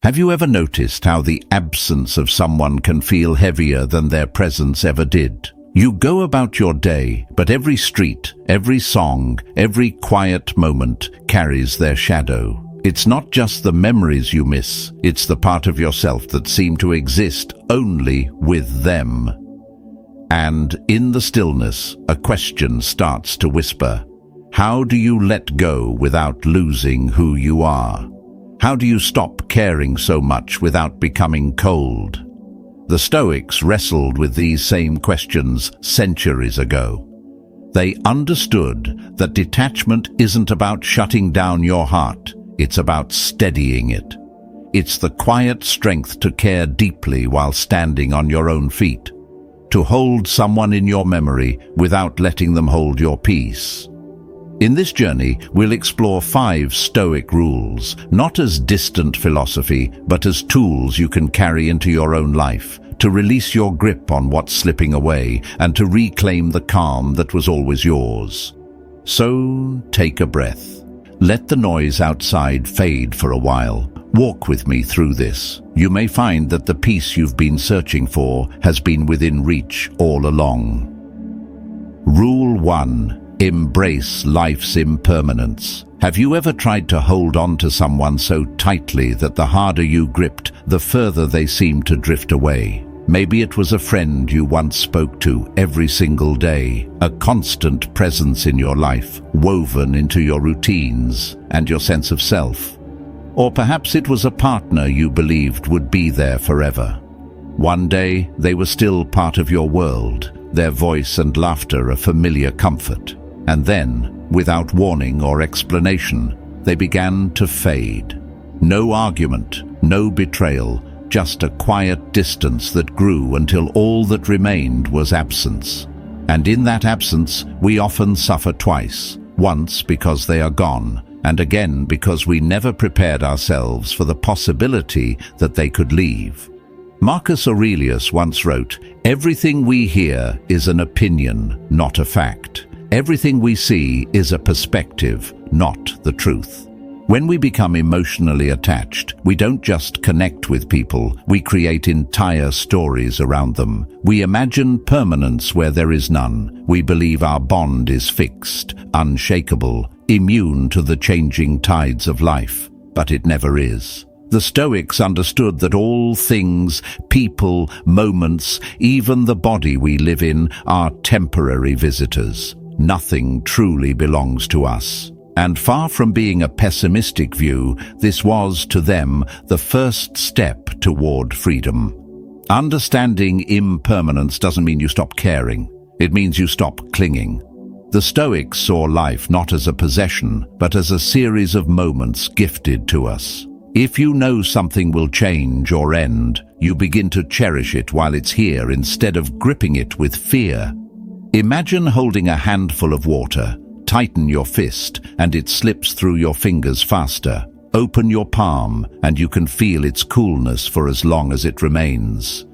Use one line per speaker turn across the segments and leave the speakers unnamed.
Have you ever noticed how the absence of someone can feel heavier than their presence ever did? You go about your day, but every street, every song, every quiet moment carries their shadow. It's not just the memories you miss, it's the part of yourself that seemed to exist only with them. And in the stillness, a question starts to whisper. How do you let go without losing who you are? How do you stop caring so much without becoming cold? The Stoics wrestled with these same questions centuries ago. They understood that detachment isn't about shutting down your heart, it's about steadying it. It's the quiet strength to care deeply while standing on your own feet, to hold someone in your memory without letting them hold your peace. In this journey, we'll explore 5 Stoic rules, not as distant philosophy, but as tools you can carry into your own life, to release your grip on what's slipping away and to reclaim the calm that was always yours. So, take a breath. Let the noise outside fade for a while. Walk with me through this. You may find that the peace you've been searching for has been within reach all along. Rule 1. Embrace life's impermanence. Have you ever tried to hold on to someone so tightly that the harder you gripped, the further they seemed to drift away? Maybe it was a friend you once spoke to every single day, a constant presence in your life, woven into your routines and your sense of self. Or perhaps it was a partner you believed would be there forever. One day, they were still part of your world, their voice and laughter a familiar comfort. And then, without warning or explanation, they began to fade. No argument, no betrayal, just a quiet distance that grew until all that remained was absence. And in that absence, we often suffer twice, once because they are gone, and again because we never prepared ourselves for the possibility that they could leave. Marcus Aurelius once wrote, "Everything we hear is an opinion, not a fact. Everything we see is a perspective, not the truth." When we become emotionally attached, we don't just connect with people, we create entire stories around them. We imagine permanence where there is none. We believe our bond is fixed, unshakable, immune to the changing tides of life. But it never is. The Stoics understood that all things, people, moments, even the body we live in, are temporary visitors. Nothing truly belongs to us. And far from being a pessimistic view, this was, to them, the first step toward freedom. Understanding impermanence doesn't mean you stop caring. It means you stop clinging. The Stoics saw life not as a possession, but as a series of moments gifted to us. If you know something will change or end, you begin to cherish it while it's here instead of gripping it with fear. Imagine holding a handful of water. Tighten your fist, and it slips through your fingers faster. Open your palm, and you can feel its coolness for as long as it remains.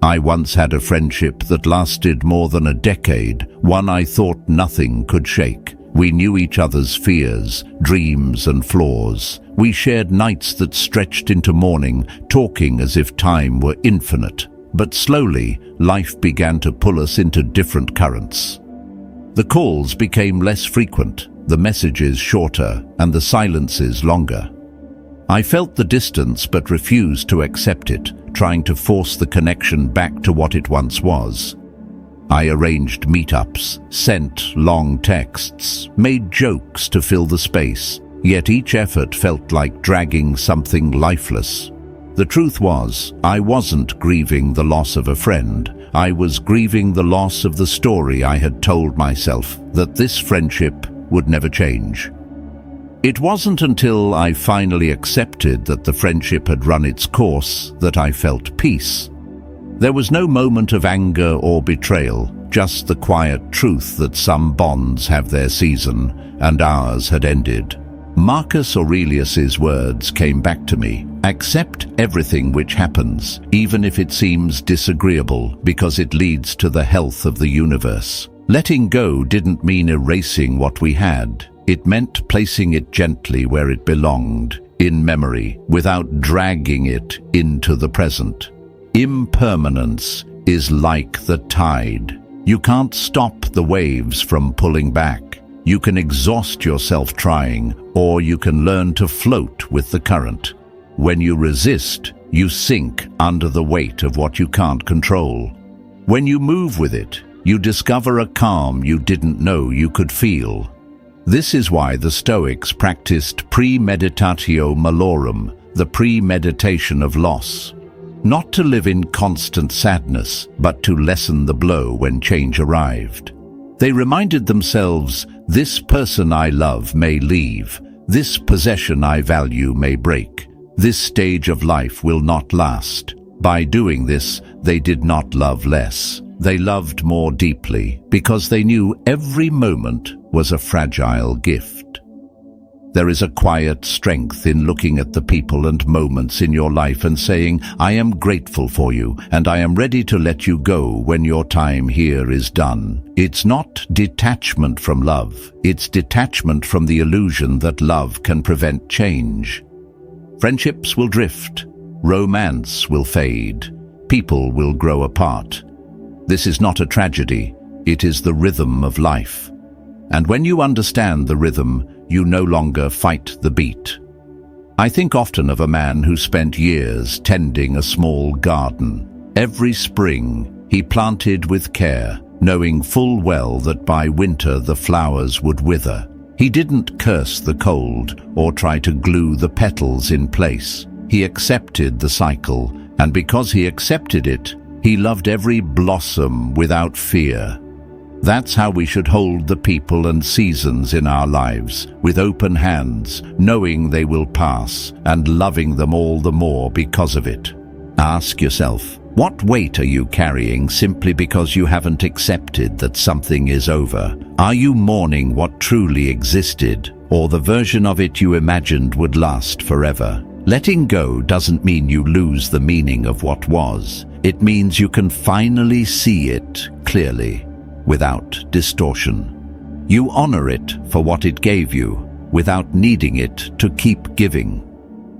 I once had a friendship that lasted more than a decade, one I thought nothing could shake. We knew each other's fears, dreams, and flaws. We shared nights that stretched into morning, talking as if time were infinite. But slowly, life began to pull us into different currents. The calls became less frequent, the messages shorter, and the silences longer. I felt the distance but refused to accept it, trying to force the connection back to what it once was. I arranged meetups, sent long texts, made jokes to fill the space, yet each effort felt like dragging something lifeless. The truth was, I wasn't grieving the loss of a friend. I was grieving the loss of the story I had told myself, that this friendship would never change. It wasn't until I finally accepted that the friendship had run its course that I felt peace. There was no moment of anger or betrayal, just the quiet truth that some bonds have their season, and ours had ended. Marcus Aurelius's words came back to me. Accept everything which happens, even if it seems disagreeable, because it leads to the health of the universe. Letting go didn't mean erasing what we had. It meant placing it gently where it belonged, in memory, without dragging it into the present. Impermanence is like the tide. You can't stop the waves from pulling back. You can exhaust yourself trying, or you can learn to float with the current. When you resist, you sink under the weight of what you can't control. When you move with it, you discover a calm you didn't know you could feel. This is why the Stoics practiced premeditatio malorum, the premeditation of loss. Not to live in constant sadness, but to lessen the blow when change arrived. They reminded themselves, this person I love may leave, this possession I value may break, this stage of life will not last. By doing this, they did not love less. They loved more deeply, because they knew every moment was a fragile gift. There is a quiet strength in looking at the people and moments in your life and saying, I am grateful for you, and I am ready to let you go when your time here is done. It's not detachment from love, it's detachment from the illusion that love can prevent change. Friendships will drift, romance will fade, people will grow apart. This is not a tragedy, it is the rhythm of life. And when you understand the rhythm, you no longer fight the beat. I think often of a man who spent years tending a small garden. Every spring, he planted with care, knowing full well that by winter the flowers would wither. He didn't curse the cold or try to glue the petals in place. He accepted the cycle, and because he accepted it, he loved every blossom without fear. That's how we should hold the people and seasons in our lives, with open hands, knowing they will pass, and loving them all the more because of it. Ask yourself, what weight are you carrying simply because you haven't accepted that something is over? Are you mourning what truly existed, or the version of it you imagined would last forever? Letting go doesn't mean you lose the meaning of what was. It means you can finally see it clearly, without distortion. You honor it for what it gave you, without needing it to keep giving.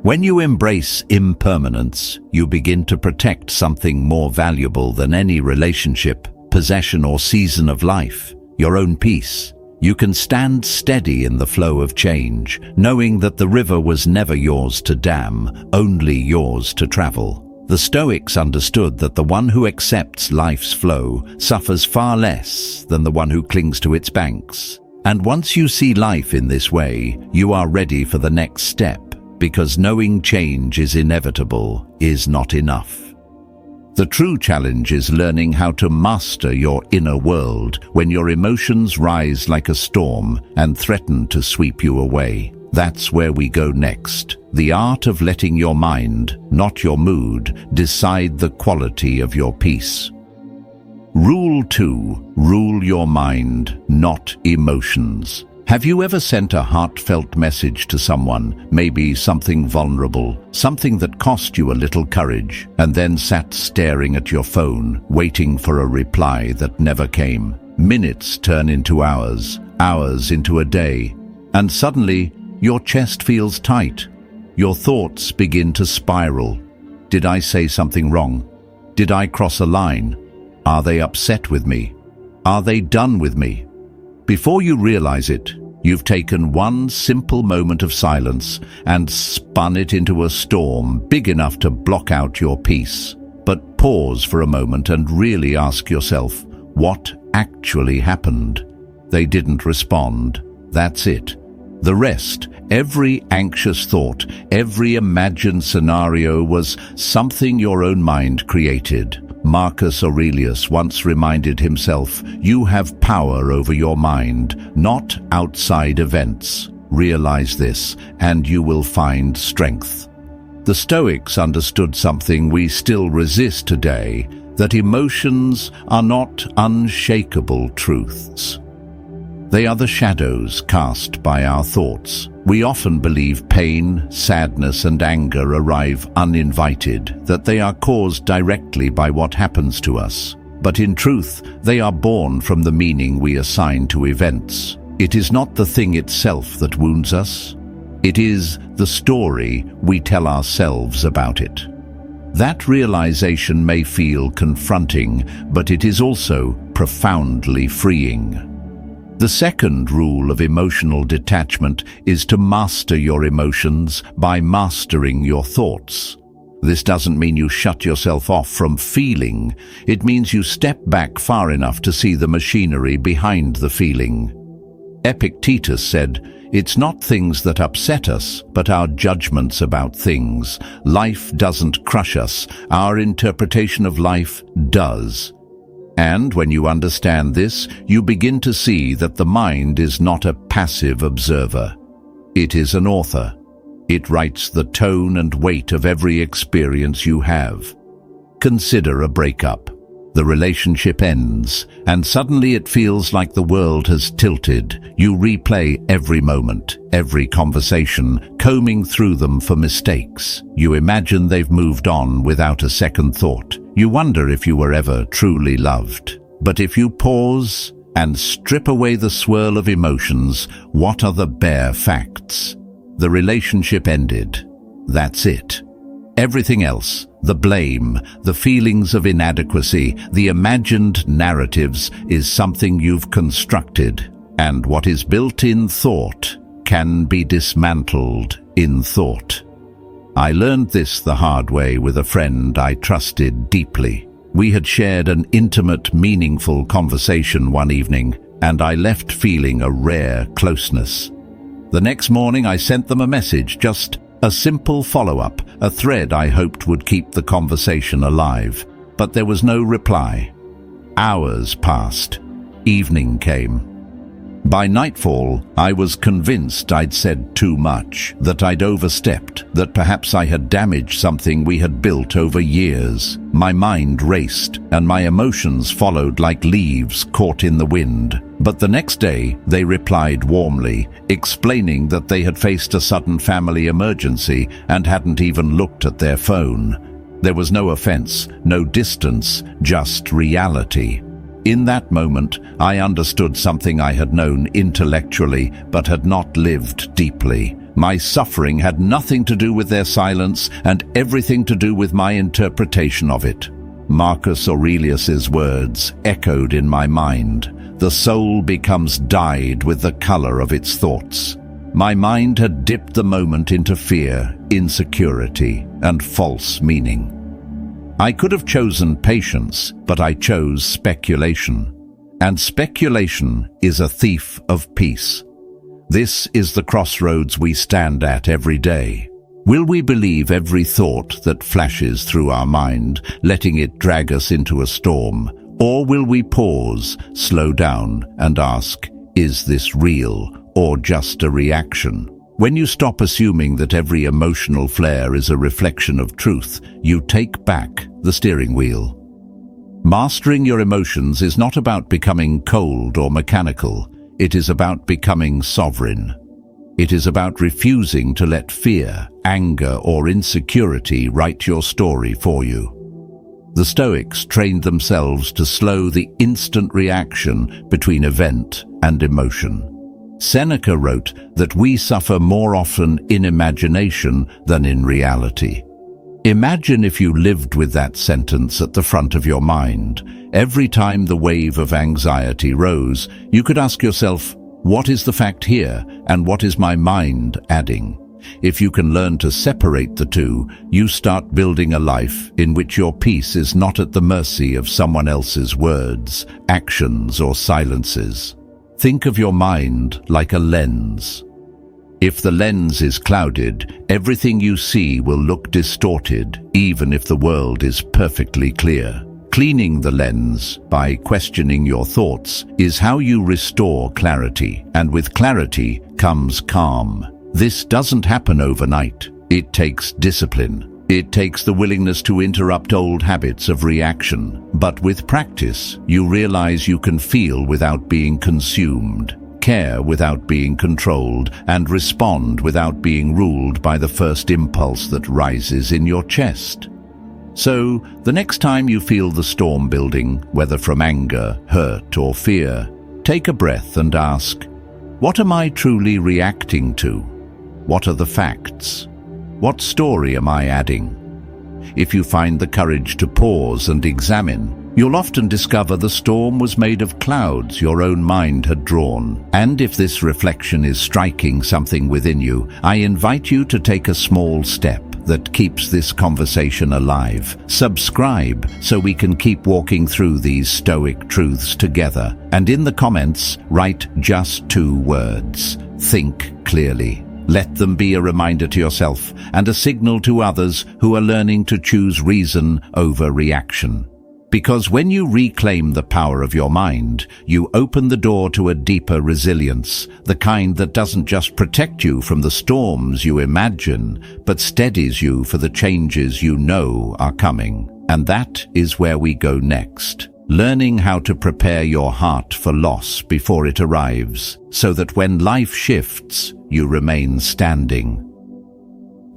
When you embrace impermanence, you begin to protect something more valuable than any relationship, possession, or season of life, your own peace. You can stand steady in the flow of change, knowing that the river was never yours to dam, only yours to travel. The Stoics understood that the one who accepts life's flow suffers far less than the one who clings to its banks. And once you see life in this way, you are ready for the next step, because knowing change is inevitable is not enough. The true challenge is learning how to master your inner world when your emotions rise like a storm and threaten to sweep you away. That's where we go next. The art of letting your mind, not your mood, decide the quality of your peace. Rule 2. Rule your mind, not emotions. Have you ever sent a heartfelt message to someone, maybe something vulnerable, something that cost you a little courage, and then sat staring at your phone, waiting for a reply that never came? Minutes turn into hours, hours into a day, and suddenly your chest feels tight. Your thoughts begin to spiral. Did I say something wrong? Did I cross a line? Are they upset with me? Are they done with me? Before you realize it, you've taken one simple moment of silence and spun it into a storm big enough to block out your peace. But pause for a moment and really ask yourself, what actually happened? They didn't respond. That's it. The rest, every anxious thought, every imagined scenario was something your own mind created. Marcus Aurelius once reminded himself, you have power over your mind, not outside events. Realize this, and you will find strength. The Stoics understood something we still resist today, that emotions are not unshakable truths. They are the shadows cast by our thoughts. We often believe pain, sadness, and anger arrive uninvited, that they are caused directly by what happens to us. But in truth, they are born from the meaning we assign to events. It is not the thing itself that wounds us. It is the story we tell ourselves about it. That realization may feel confronting, but it is also profoundly freeing. The second rule of emotional detachment is to master your emotions by mastering your thoughts. This doesn't mean you shut yourself off from feeling. It means you step back far enough to see the machinery behind the feeling. Epictetus said, "It's not things that upset us, but our judgments about things. Life doesn't crush us. Our interpretation of life does." And when you understand this, you begin to see that the mind is not a passive observer. It is an author. It writes the tone and weight of every experience you have. Consider a breakup. The relationship ends, and suddenly it feels like the world has tilted. You replay every moment, every conversation, combing through them for mistakes. You imagine they've moved on without a second thought. You wonder if you were ever truly loved. But if you pause and strip away the swirl of emotions, what are the bare facts? The relationship ended. That's it. Everything else, the blame, the feelings of inadequacy, the imagined narratives, is something you've constructed. And what is built in thought can be dismantled in thought. I learned this the hard way with a friend I trusted deeply. We had shared an intimate, meaningful conversation one evening, and I left feeling a rare closeness. The next morning I sent them a message, just a simple follow-up, a thread I hoped would keep the conversation alive. But there was no reply. Hours passed. Evening came. By nightfall, I was convinced I'd said too much, that I'd overstepped, that perhaps I had damaged something we had built over years. My mind raced, and my emotions followed like leaves caught in the wind. But the next day, they replied warmly, explaining that they had faced a sudden family emergency and hadn't even looked at their phone. There was no offense, no distance, just reality. In that moment, I understood something I had known intellectually but had not lived deeply. My suffering had nothing to do with their silence and everything to do with my interpretation of it. Marcus Aurelius's words echoed in my mind. The soul becomes dyed with the color of its thoughts. My mind had dipped the moment into fear, insecurity, and false meaning. I could have chosen patience, but I chose speculation. And speculation is a thief of peace. This is the crossroads we stand at every day. Will we believe every thought that flashes through our mind, letting it drag us into a storm? Or will we pause, slow down, and ask, is this real or just a reaction? When you stop assuming that every emotional flare is a reflection of truth, you take back the steering wheel. Mastering your emotions is not about becoming cold or mechanical. It is about becoming sovereign. It is about refusing to let fear, anger, or insecurity write your story for you. The Stoics trained themselves to slow the instant reaction between event and emotion. Seneca wrote that we suffer more often in imagination than in reality. Imagine if you lived with that sentence at the front of your mind. Every time the wave of anxiety rose, you could ask yourself, what is the fact here, and what is my mind adding? If you can learn to separate the two, you start building a life in which your peace is not at the mercy of someone else's words, actions, or silences. Think of your mind like a lens. If the lens is clouded, everything you see will look distorted, even if the world is perfectly clear. Cleaning the lens by questioning your thoughts is how you restore clarity, and with clarity comes calm. This doesn't happen overnight. It takes discipline. It takes the willingness to interrupt old habits of reaction. But with practice, you realize you can feel without being consumed, care without being controlled, and respond without being ruled by the first impulse that rises in your chest. So, the next time you feel the storm building, whether from anger, hurt, or fear, take a breath and ask, what am I truly reacting to? What are the facts? What story am I adding? If you find the courage to pause and examine, you'll often discover the storm was made of clouds your own mind had drawn. And if this reflection is striking something within you, I invite you to take a small step that keeps this conversation alive. Subscribe so we can keep walking through these Stoic truths together. And in the comments, write just 2 words. Think clearly. Let them be a reminder to yourself and a signal to others who are learning to choose reason over reaction. Because when you reclaim the power of your mind, you open the door to a deeper resilience, the kind that doesn't just protect you from the storms you imagine, but steadies you for the changes you know are coming. And that is where we go next. Learning how to prepare your heart for loss before it arrives, so that when life shifts, you remain standing.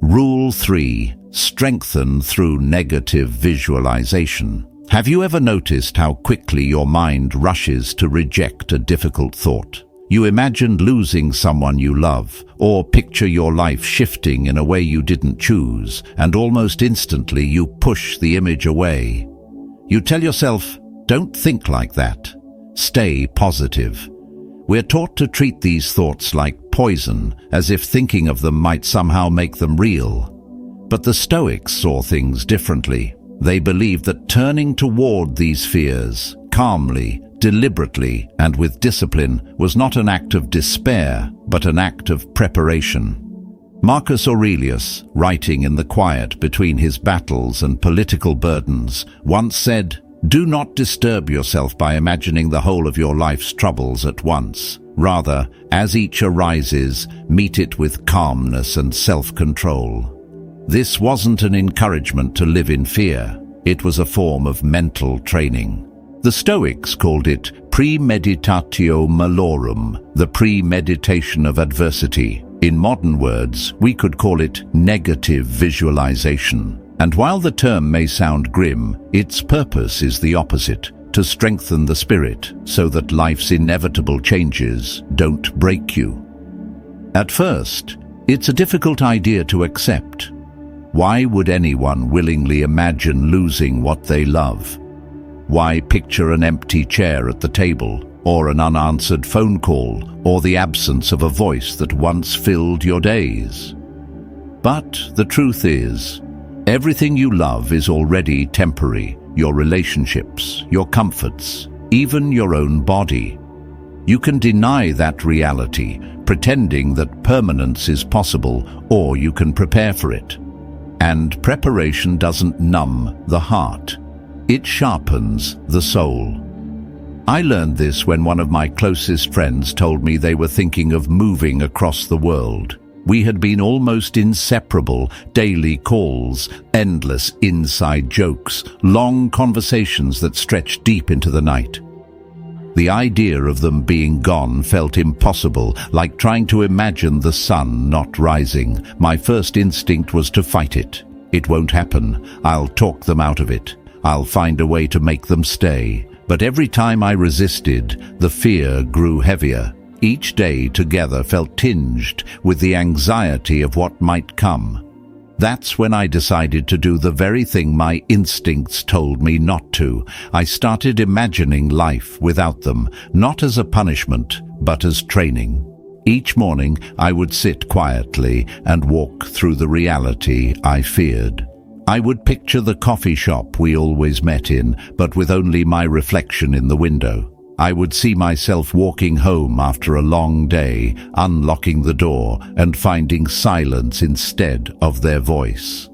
Rule 3. Strengthen through negative visualization. Have you ever noticed how quickly your mind rushes to reject a difficult thought? You imagined losing someone you love, or picture your life shifting in a way you didn't choose, and almost instantly you push the image away. You tell yourself, don't think like that. Stay positive. We're taught to treat these thoughts like poison, as if thinking of them might somehow make them real. But the Stoics saw things differently. They believed that turning toward these fears, calmly, deliberately, and with discipline, was not an act of despair, but an act of preparation. Marcus Aurelius, writing in the quiet between his battles and political burdens, once said, "Do not disturb yourself by imagining the whole of your life's troubles at once. Rather, as each arises, meet it with calmness and self-control." This wasn't an encouragement to live in fear. It was a form of mental training. The Stoics called it premeditatio malorum, the premeditation of adversity. In modern words, we could call it negative visualization. And while the term may sound grim, its purpose is the opposite, to strengthen the spirit so that life's inevitable changes don't break you. At first, it's a difficult idea to accept. Why would anyone willingly imagine losing what they love? Why picture an empty chair at the table, or an unanswered phone call, or the absence of a voice that once filled your days? But the truth is, everything you love is already temporary. Your relationships, your comforts, even your own body. You can deny that reality, pretending that permanence is possible, or you can prepare for it. And preparation doesn't numb the heart. It sharpens the soul. I learned this when one of my closest friends told me they were thinking of moving across the world. We had been almost inseparable, daily calls, endless inside jokes, long conversations that stretched deep into the night. The idea of them being gone felt impossible, like trying to imagine the sun not rising. My first instinct was to fight it. It won't happen. I'll talk them out of it. I'll find a way to make them stay. But every time I resisted, the fear grew heavier. Each day together felt tinged with the anxiety of what might come. That's when I decided to do the very thing my instincts told me not to. I started imagining life without them, not as a punishment, but as training. Each morning, I would sit quietly and walk through the reality I feared. I would picture the coffee shop we always met in, but with only my reflection in the window. I would see myself walking home after a long day, unlocking the door and finding silence instead of their voice.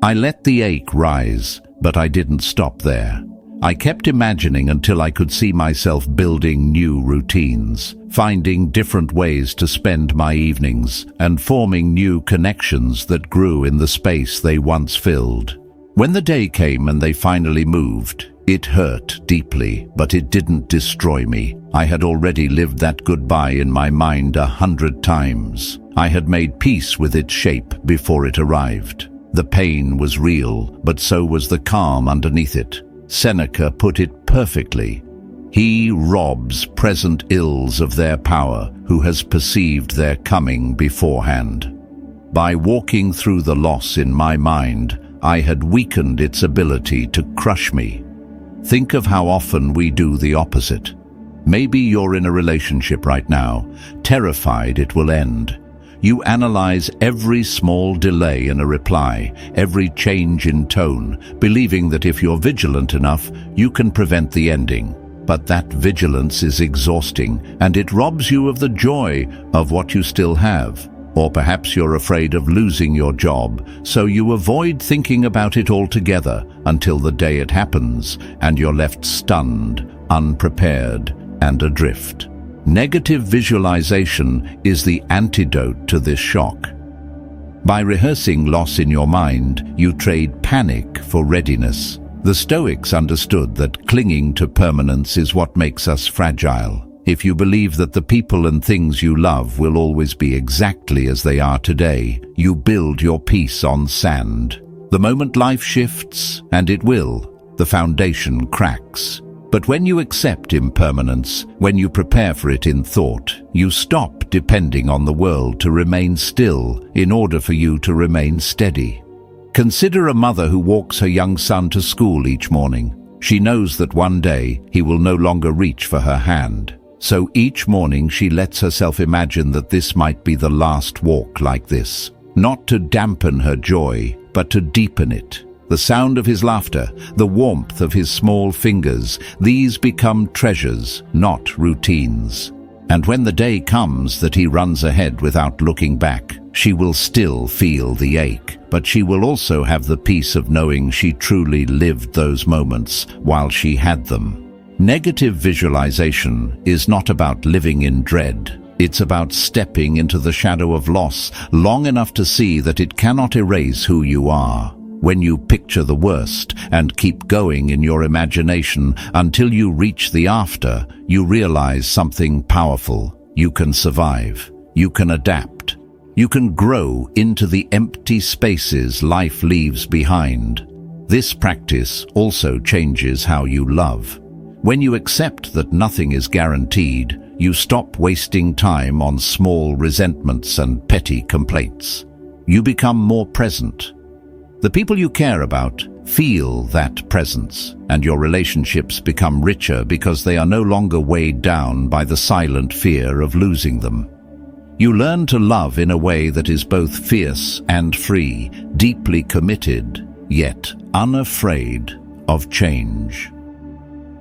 I let the ache rise, but I didn't stop there. I kept imagining until I could see myself building new routines, finding different ways to spend my evenings, and forming new connections that grew in the space they once filled. When the day came and they finally moved, it hurt deeply, but it didn't destroy me. I had already lived that goodbye in my mind 100 times. I had made peace with its shape before it arrived. The pain was real, but so was the calm underneath it. Seneca put it perfectly. He robs present ills of their power who has perceived their coming beforehand. By walking through the loss in my mind, I had weakened its ability to crush me. Think of how often we do the opposite. Maybe you're in a relationship right now, terrified it will end. You analyze every small delay in a reply, every change in tone, believing that if you're vigilant enough, you can prevent the ending. But that vigilance is exhausting, and it robs you of the joy of what you still have. Or perhaps you're afraid of losing your job, so you avoid thinking about it altogether until the day it happens, and you're left stunned, unprepared, and adrift. Negative visualization is the antidote to this shock. By rehearsing loss in your mind, you trade panic for readiness. The Stoics understood that clinging to permanence is what makes us fragile. If you believe that the people and things you love will always be exactly as they are today, you build your peace on sand. The moment life shifts, and it will, the foundation cracks. But when you accept impermanence, when you prepare for it in thought, you stop depending on the world to remain still in order for you to remain steady. Consider a mother who walks her young son to school each morning. She knows that one day he will no longer reach for her hand. So each morning she lets herself imagine that this might be the last walk like this. Not to dampen her joy, but to deepen it. The sound of his laughter, the warmth of his small fingers, these become treasures, not routines. And when the day comes that he runs ahead without looking back, she will still feel the ache, but she will also have the peace of knowing she truly lived those moments while she had them. Negative visualization is not about living in dread. It's about stepping into the shadow of loss long enough to see that it cannot erase who you are. When you picture the worst and keep going in your imagination until you reach the after, you realize something powerful. You can survive. You can adapt. You can grow into the empty spaces life leaves behind. This practice also changes how you love. When you accept that nothing is guaranteed, you stop wasting time on small resentments and petty complaints. You become more present. The people you care about feel that presence, and your relationships become richer because they are no longer weighed down by the silent fear of losing them. You learn to love in a way that is both fierce and free, deeply committed, yet unafraid of change.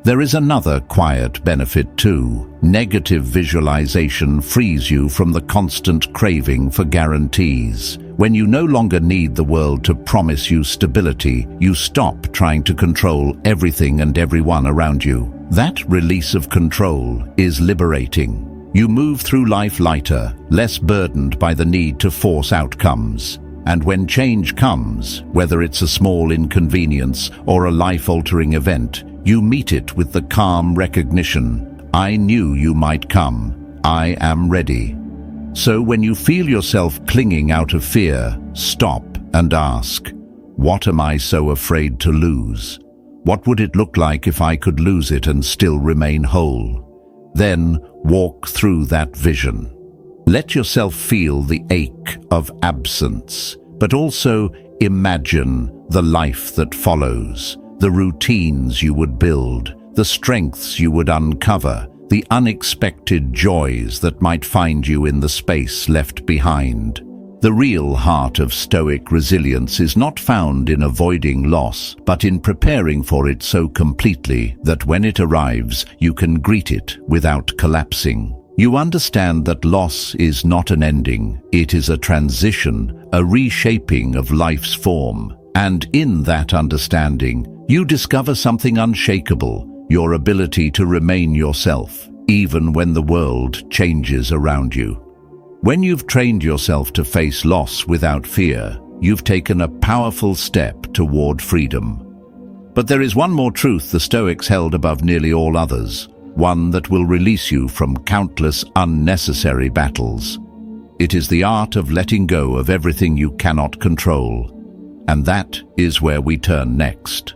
There is another quiet benefit too. Negative visualization frees you from the constant craving for guarantees. When you no longer need the world to promise you stability, you stop trying to control everything and everyone around you. That release of control is liberating. You move through life lighter, less burdened by the need to force outcomes. And when change comes, whether it's a small inconvenience or a life-altering event, you meet it with the calm recognition, I knew you might come. I am ready. So when you feel yourself clinging out of fear, stop and ask, what am I so afraid to lose? What would it look like if I could lose it and still remain whole? Then walk through that vision. Let yourself feel the ache of absence, but also imagine the life that follows, the routines you would build, the strengths you would uncover, the unexpected joys that might find you in the space left behind. The real heart of Stoic resilience is not found in avoiding loss, but in preparing for it so completely that when it arrives, you can greet it without collapsing. You understand that loss is not an ending, it is a transition, a reshaping of life's form. And in that understanding, you discover something unshakable, your ability to remain yourself, even when the world changes around you. When you've trained yourself to face loss without fear, you've taken a powerful step toward freedom. But there is one more truth the Stoics held above nearly all others, one that will release you from countless unnecessary battles. It is the art of letting go of everything you cannot control. And that is where we turn next.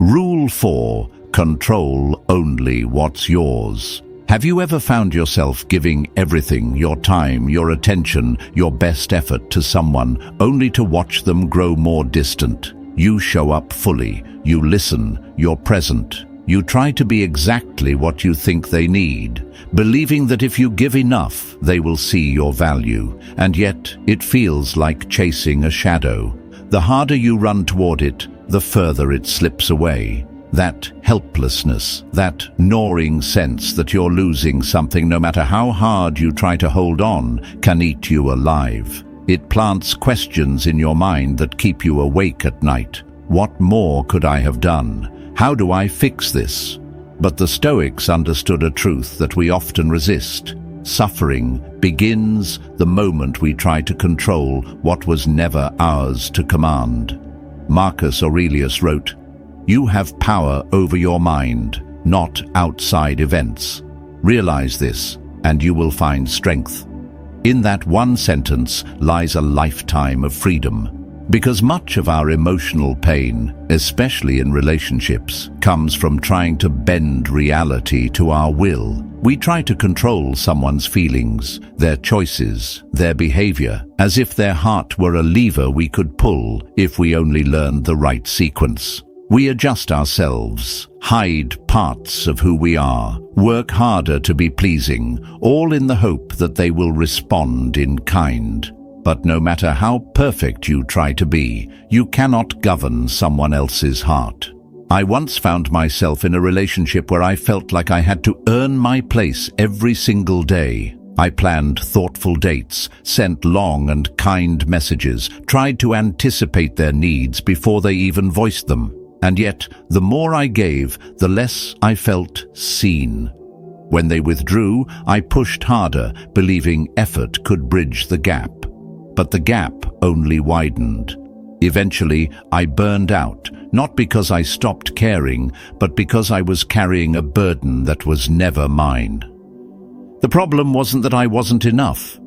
Rule 4. Control only what's yours. Have you ever found yourself giving everything, your time, your attention, your best effort to someone, only to watch them grow more distant? You show up fully, you listen, you're present. You try to be exactly what you think they need, believing that if you give enough, they will see your value. And yet, it feels like chasing a shadow. The harder you run toward it, the further it slips away. That helplessness, that gnawing sense that you're losing something no matter how hard you try to hold on, can eat you alive. It plants questions in your mind that keep you awake at night. What more could I have done? How do I fix this? But the Stoics understood a truth that we often resist. Suffering begins the moment we try to control what was never ours to command. Marcus Aurelius wrote, "You have power over your mind, not outside events. Realize this, and you will find strength." In that one sentence lies a lifetime of freedom. Because much of our emotional pain, especially in relationships, comes from trying to bend reality to our will. We try to control someone's feelings, their choices, their behavior, as if their heart were a lever we could pull if we only learned the right sequence. We adjust ourselves, hide parts of who we are, work harder to be pleasing, all in the hope that they will respond in kind. But no matter how perfect you try to be, you cannot govern someone else's heart. I once found myself in a relationship where I felt like I had to earn my place every single day. I planned thoughtful dates, sent long and kind messages, tried to anticipate their needs before they even voiced them. And yet, the more I gave, the less I felt seen. When they withdrew, I pushed harder, believing effort could bridge the gap. But the gap only widened. Eventually, I burned out, not because I stopped caring, but because I was carrying a burden that was never mine. The problem wasn't that I wasn't enough.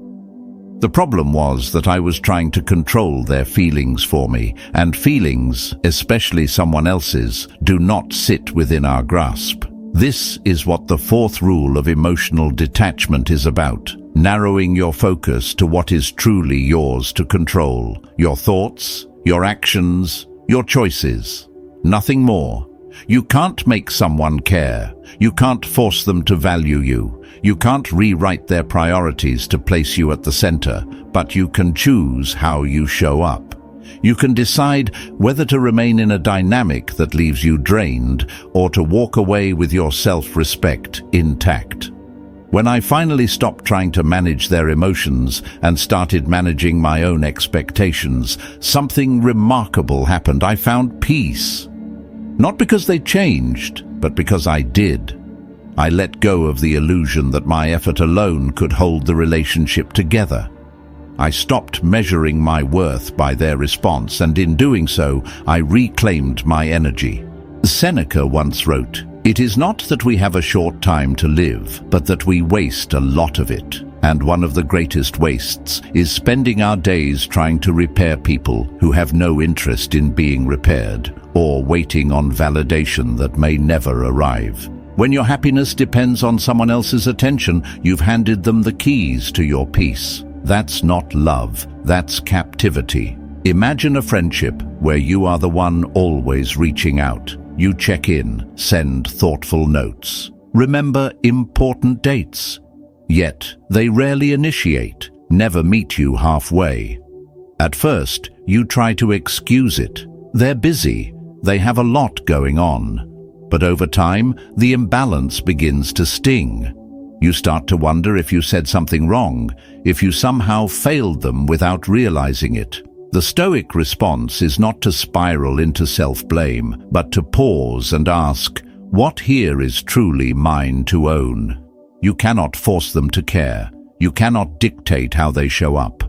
The problem was that I was trying to control their feelings for me, and feelings, especially someone else's, do not sit within our grasp. This is what the fourth rule of emotional detachment is about. Narrowing your focus to what is truly yours to control. Your thoughts, your actions, your choices. Nothing more. You can't make someone care. You can't force them to value you. You can't rewrite their priorities to place you at the center, but you can choose how you show up. You can decide whether to remain in a dynamic that leaves you drained or to walk away with your self-respect intact. When I finally stopped trying to manage their emotions and started managing my own expectations, something remarkable happened. I found peace. Not because they changed, but because I did. I let go of the illusion that my effort alone could hold the relationship together. I stopped measuring my worth by their response, and in doing so, I reclaimed my energy. Seneca once wrote, "It is not that we have a short time to live, but that we waste a lot of it. And one of the greatest wastes is spending our days trying to repair people who have no interest in being repaired, or waiting on validation that may never arrive. When your happiness depends on someone else's attention, you've handed them the keys to your peace. That's not love, that's captivity. Imagine a friendship where you are the one always reaching out. You check in, send thoughtful notes, remember important dates. Yet, they rarely initiate, never meet you halfway. At first, you try to excuse it. They're busy, they have a lot going on. But over time, the imbalance begins to sting. You start to wonder if you said something wrong, if you somehow failed them without realizing it. The Stoic response is not to spiral into self-blame, but to pause and ask, what here is truly mine to own? You cannot force them to care. You cannot dictate how they show up.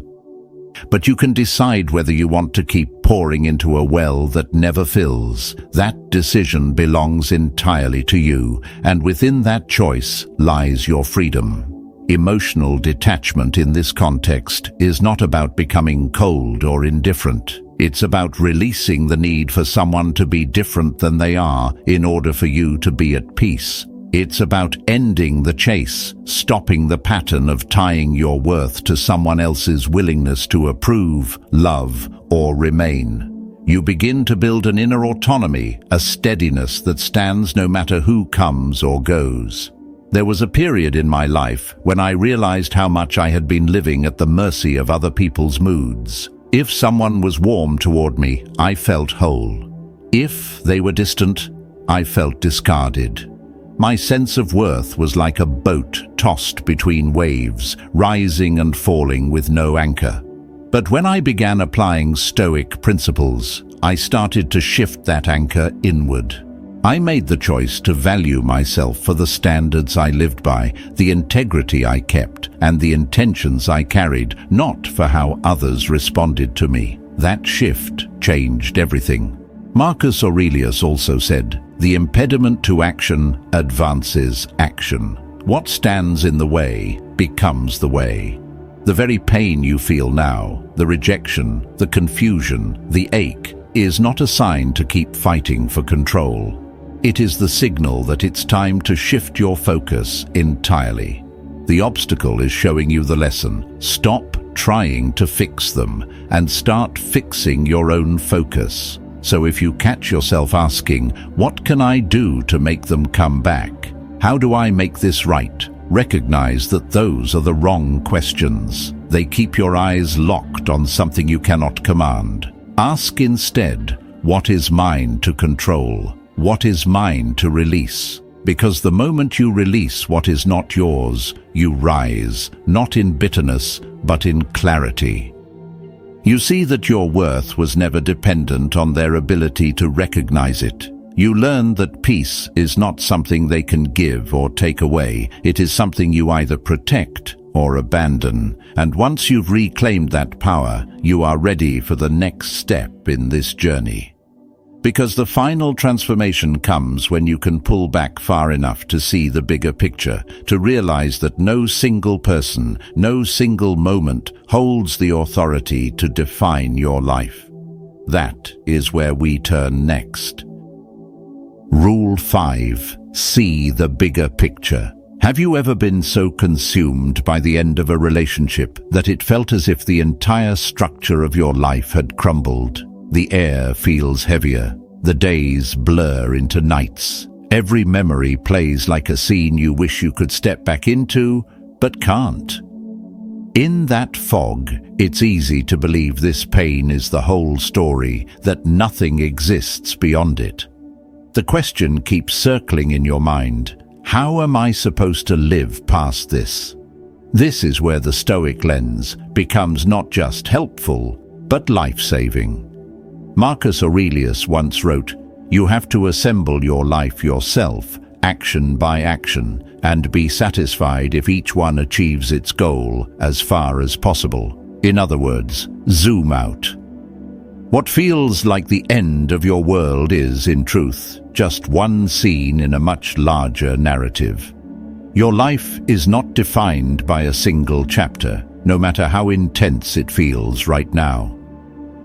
But you can decide whether you want to keep pouring into a well that never fills. That decision belongs entirely to you, and within that choice lies your freedom. Emotional detachment in this context is not about becoming cold or indifferent. It's about releasing the need for someone to be different than they are in order for you to be at peace. It's about ending the chase, stopping the pattern of tying your worth to someone else's willingness to approve, love, or remain. You begin to build an inner autonomy, a steadiness that stands no matter who comes or goes. There was a period in my life when I realized how much I had been living at the mercy of other people's moods. If someone was warm toward me, I felt whole. If they were distant, I felt discarded. My sense of worth was like a boat tossed between waves, rising and falling with no anchor. But when I began applying Stoic principles, I started to shift that anchor inward. I made the choice to value myself for the standards I lived by, the integrity I kept, and the intentions I carried, not for how others responded to me. That shift changed everything. Marcus Aurelius also said, "The impediment to action advances action. What stands in the way becomes the way." The very pain you feel now, the rejection, the confusion, the ache, is not a sign to keep fighting for control. It is the signal that it's time to shift your focus entirely. The obstacle is showing you the lesson. Stop trying to fix them and start fixing your own focus. So if you catch yourself asking, what can I do to make them come back? How do I make this right? Recognize that those are the wrong questions. They keep your eyes locked on something you cannot command. Ask instead, what is mine to control? What is mine to release? Because the moment you release what is not yours, you rise, not in bitterness, but in clarity. You see that your worth was never dependent on their ability to recognize it. You learn that peace is not something they can give or take away. It is something you either protect or abandon. And once you've reclaimed that power, you are ready for the next step in this journey. Because the final transformation comes when you can pull back far enough to see the bigger picture, to realize that no single person, no single moment holds the authority to define your life. That is where we turn next. Rule 5. See the bigger picture. Have you ever been so consumed by the end of a relationship that it felt as if the entire structure of your life had crumbled? The air feels heavier. The days blur into nights. Every memory plays like a scene you wish you could step back into, but can't. In that fog, it's easy to believe this pain is the whole story, that nothing exists beyond it. The question keeps circling in your mind. How am I supposed to live past this? This is where the Stoic lens becomes not just helpful, but life-saving. Marcus Aurelius once wrote, "You have to assemble your life yourself, action by action, and be satisfied if each one achieves its goal as far as possible." In other words, zoom out. What feels like the end of your world is, in truth, just one scene in a much larger narrative. Your life is not defined by a single chapter, no matter how intense it feels right now.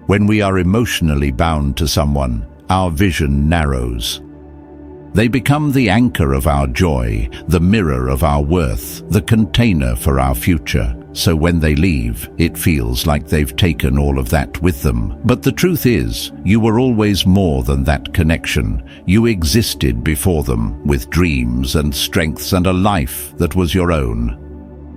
When we are emotionally bound to someone, our vision narrows. They become the anchor of our joy, the mirror of our worth, the container for our future. So when they leave, it feels like they've taken all of that with them. But the truth is, you were always more than that connection. You existed before them, with dreams and strengths and a life that was your own.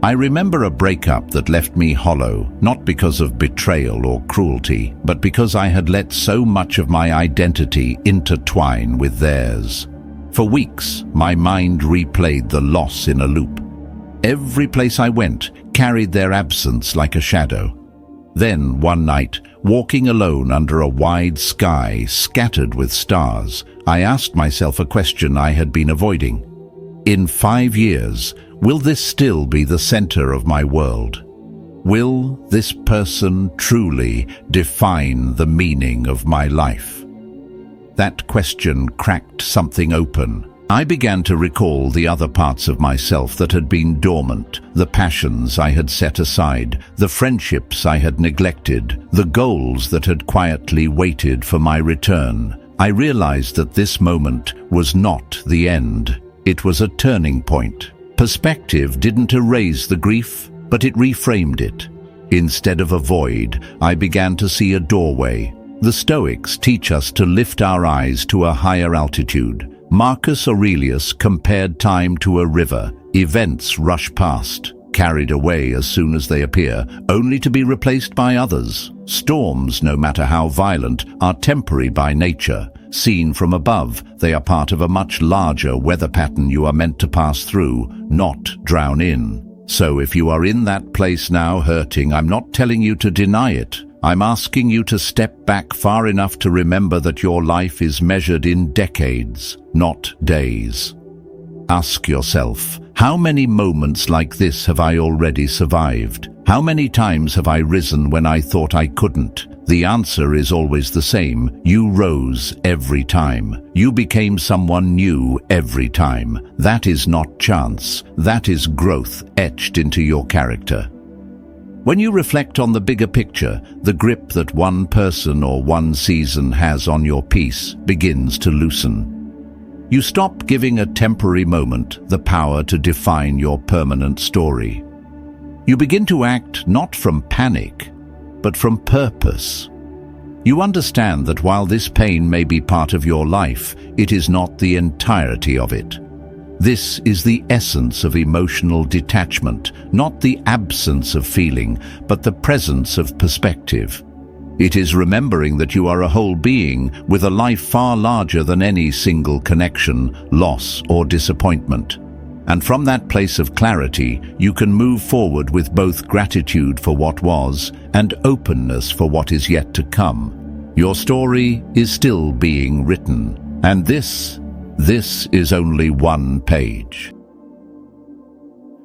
I remember a breakup that left me hollow, not because of betrayal or cruelty, but because I had let so much of my identity intertwine with theirs. For weeks, my mind replayed the loss in a loop. Every place I went carried their absence like a shadow. Then, one night, walking alone under a wide sky scattered with stars, I asked myself a question I had been avoiding. In 5 years, will this still be the center of my world? Will this person truly define the meaning of my life? That question cracked something open. I began to recall the other parts of myself that had been dormant, the passions I had set aside, the friendships I had neglected, the goals that had quietly waited for my return. I realized that this moment was not the end. It was a turning point. Perspective didn't erase the grief, but it reframed it. Instead of a void, I began to see a doorway. The Stoics teach us to lift our eyes to a higher altitude. Marcus Aurelius compared time to a river. Events rush past, carried away as soon as they appear, only to be replaced by others. Storms, no matter how violent, are temporary by nature. Seen from above, they are part of a much larger weather pattern you are meant to pass through, not drown in. So if you are in that place now hurting, I'm not telling you to deny it. I'm asking you to step back far enough to remember that your life is measured in decades, not days. Ask yourself, how many moments like this have I already survived? How many times have I risen when I thought I couldn't? The answer is always the same. You rose every time. You became someone new every time. That is not chance. That is growth etched into your character. When you reflect on the bigger picture, the grip that one person or one season has on your peace begins to loosen. You stop giving a temporary moment the power to define your permanent story. You begin to act not from panic, but from purpose. You understand that while this pain may be part of your life, it is not the entirety of it. This is the essence of emotional detachment, not the absence of feeling, but the presence of perspective. It is remembering that you are a whole being with a life far larger than any single connection, loss, or disappointment. And from that place of clarity, you can move forward with both gratitude for what was and openness for what is yet to come. Your story is still being written, and this is only one page.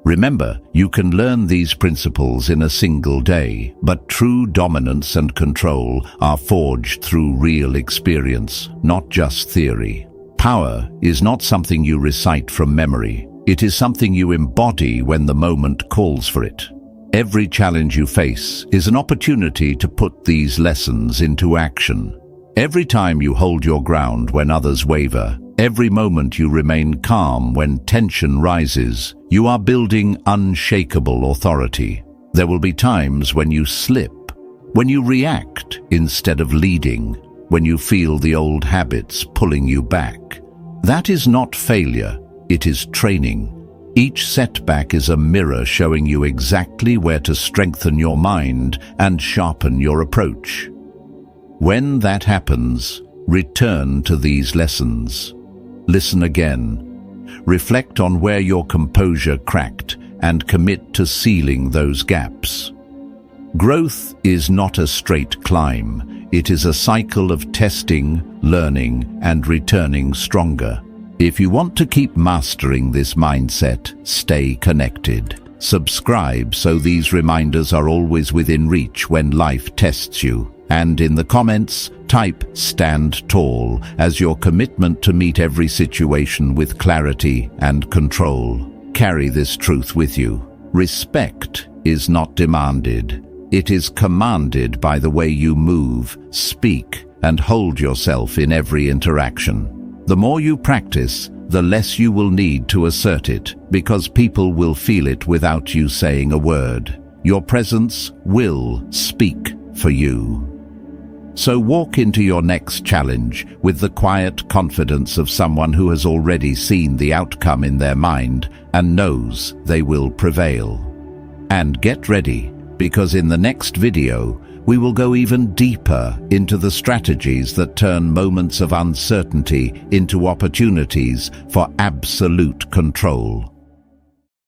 Remember, you can learn these principles in a single day, but true dominance and control are forged through real experience, not just theory. Power is not something you recite from memory. It is something you embody when the moment calls for it. Every challenge you face is an opportunity to put these lessons into action. Every time you hold your ground when others waver, every moment you remain calm when tension rises, you are building unshakable authority. There will be times when you slip, when you react instead of leading, when you feel the old habits pulling you back. That is not failure. It is training. Each setback is a mirror showing you exactly where to strengthen your mind and sharpen your approach. When that happens, return to these lessons. Listen again. Reflect on where your composure cracked and commit to sealing those gaps. Growth is not a straight climb. It is a cycle of testing, learning, and returning stronger. If you want to keep mastering this mindset, stay connected. Subscribe so these reminders are always within reach when life tests you. And in the comments, type "Stand tall" as your commitment to meet every situation with clarity and control. Carry this truth with you. Respect is not demanded. It is commanded by the way you move, speak, and hold yourself in every interaction. The more you practice, the less you will need to assert it, because people will feel it without you saying a word. Your presence will speak for you. So walk into your next challenge with the quiet confidence of someone who has already seen the outcome in their mind and knows they will prevail. And get ready, because in the next video, we will go even deeper into the strategies that turn moments of uncertainty into opportunities for absolute control.